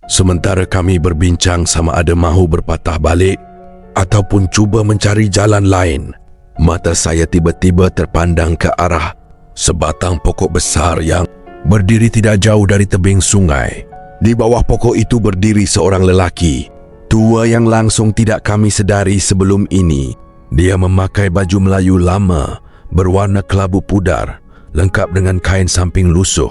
Sementara kami berbincang sama ada mahu berpatah balik ataupun cuba mencari jalan lain, mata saya tiba-tiba terpandang ke arah sebatang pokok besar yang berdiri tidak jauh dari tebing sungai. Di bawah pokok itu berdiri seorang lelaki tua yang langsung tidak kami sedari sebelum ini. Dia memakai baju Melayu lama berwarna kelabu pudar, lengkap dengan kain samping lusuh,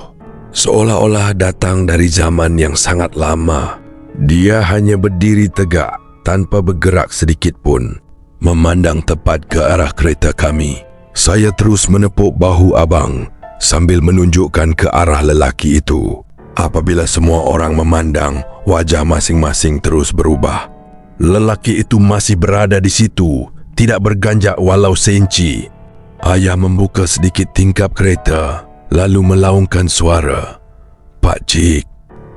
seolah-olah datang dari zaman yang sangat lama. Dia hanya berdiri tegak tanpa bergerak sedikit pun, memandang tepat ke arah kereta kami. Saya terus menepuk bahu abang sambil menunjukkan ke arah lelaki itu. Apabila semua orang memandang, wajah masing-masing terus berubah. Lelaki itu masih berada di situ, tidak berganjak walau seinci. Ayah membuka sedikit tingkap kereta, lalu melaungkan suara. "Pak Cik,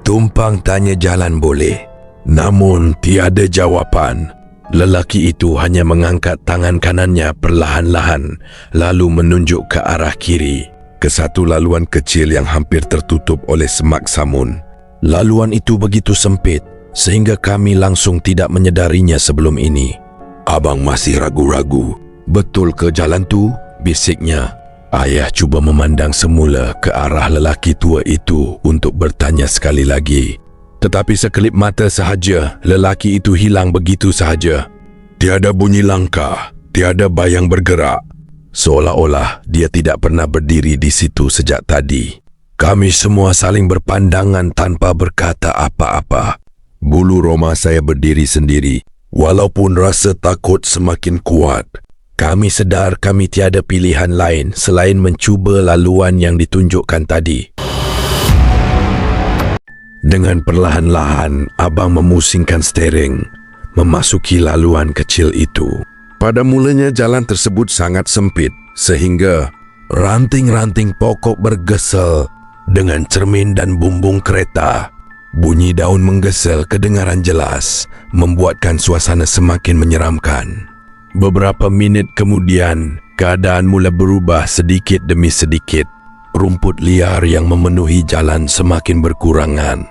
tumpang tanya jalan boleh?" Namun tiada jawapan. Lelaki itu hanya mengangkat tangan kanannya perlahan-lahan, lalu menunjuk ke arah kiri, ke satu laluan kecil yang hampir tertutup oleh semak samun. Laluan itu begitu sempit, sehingga kami langsung tidak menyedarinya sebelum ini. "Abang masih ragu-ragu, betul ke jalan tu?" bisiknya. Ayah cuba memandang semula ke arah lelaki tua itu untuk bertanya sekali lagi. Tetapi sekelip mata sahaja, lelaki itu hilang begitu sahaja. Tiada bunyi langkah, tiada bayang bergerak. Seolah-olah dia tidak pernah berdiri di situ sejak tadi. Kami semua saling berpandangan tanpa berkata apa-apa. Bulu roma saya berdiri sendiri, walaupun rasa takut semakin kuat. Kami sedar kami tiada pilihan lain selain mencuba laluan yang ditunjukkan tadi. Dengan perlahan-lahan, abang memusingkan steering, memasuki laluan kecil itu. Pada mulanya jalan tersebut sangat sempit, sehingga ranting-ranting pokok bergesel dengan cermin dan bumbung kereta. Bunyi daun menggesel kedengaran jelas, membuatkan suasana semakin menyeramkan. Beberapa minit kemudian, keadaan mula berubah sedikit demi sedikit. Rumput liar yang memenuhi jalan semakin berkurangan.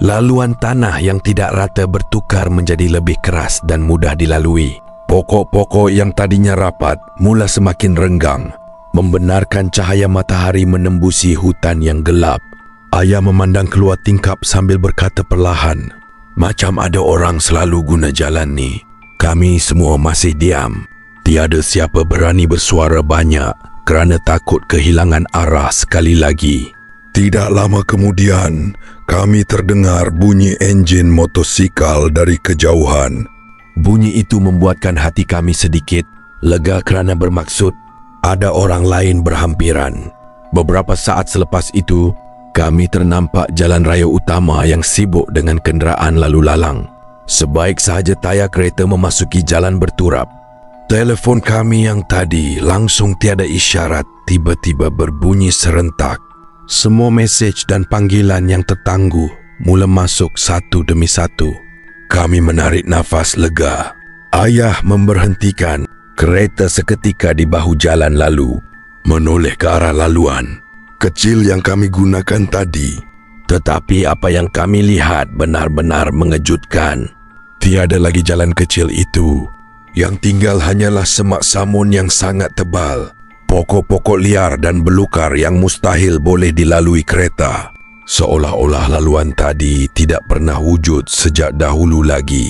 Laluan tanah yang tidak rata bertukar menjadi lebih keras dan mudah dilalui. Pokok-pokok yang tadinya rapat mula semakin renggang, membenarkan cahaya matahari menembusi hutan yang gelap. Ayah memandang keluar tingkap sambil berkata perlahan, "Macam ada orang selalu guna jalan ni." Kami semua masih diam. Tiada siapa berani bersuara banyak kerana takut kehilangan arah sekali lagi. Tidak lama kemudian, kami terdengar bunyi enjin motosikal dari kejauhan. Bunyi itu membuatkan hati kami sedikit lega kerana bermaksud ada orang lain berhampiran. Beberapa saat selepas itu, kami ternampak jalan raya utama yang sibuk dengan kenderaan lalu lalang. Sebaik sahaja tayar kereta memasuki jalan berturap, telefon kami yang tadi langsung tiada isyarat tiba-tiba berbunyi serentak. Semua mesej dan panggilan yang tertangguh mula masuk satu demi satu. Kami menarik nafas lega. Ayah memberhentikan kereta seketika di bahu jalan lalu menoleh ke arah laluan kecil yang kami gunakan tadi. Tetapi apa yang kami lihat benar-benar mengejutkan. Tiada lagi jalan kecil itu. Yang tinggal hanyalah semak samun yang sangat tebal, pokok-pokok liar dan belukar yang mustahil boleh dilalui kereta. Seolah-olah laluan tadi tidak pernah wujud sejak dahulu lagi.